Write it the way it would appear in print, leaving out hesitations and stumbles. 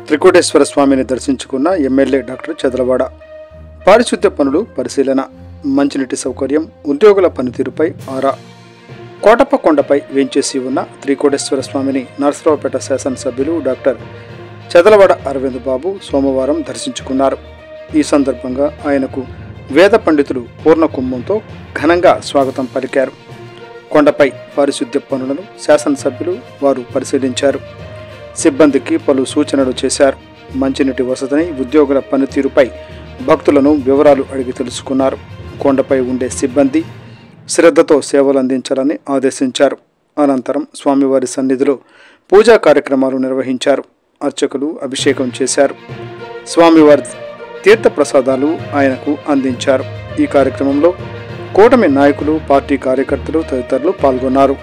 త్రికోటేశ్వర స్వామిని దర్శించుకున్న MLA doctor Chadalavada. పారిశుద్ధ్య పనులు పరిశీలన, మంచినీటి సౌకర్యం, ఉద్యోగుల పనితీరుపై ఆరా. కోటప్ప కొండపై వేంచేసి ఉన్న త్రికోటేశ్వర స్వామిని నర్సరావుపేట శాసనసభ్యులు డాక్టర్ చదలవాడ అరవింద్ బాబు సోమవారం దర్శించుకున్నారు. ఈ సందర్భంగా ఆయనకు వేద పండితులు పూర్ణ కుంభంతో ఘనంగా స్వాగతం పలికారు. కొండపై పారిశుద్ధ్య పనులను శాసనసభ్యులు వారు పరిశీలించారు. సిబ్బందికి పలు సూచనలు చేశారు. మంచినీటి వసతిని, ఉద్యోగుల పనితీరుపై భక్తులను వివరాలు అడిగి తెలుసుకున్నారు. కొండపై ఉండే సిబ్బంది శ్రద్ధతో సేవలు అందించాలని ఆదేశించారు. అనంతరం స్వామివారి సన్నిధిలో పూజా కార్యక్రమాలు నిర్వహించారు. అర్చకులు అభిషేకం చేశారు. స్వామివారి తీర్థప్రసాదాలు ఆయనకు అందించారు. ఈ కార్యక్రమంలో కూటమి నాయకులు, పార్టీ కార్యకర్తలు తదితరులు పాల్గొన్నారు.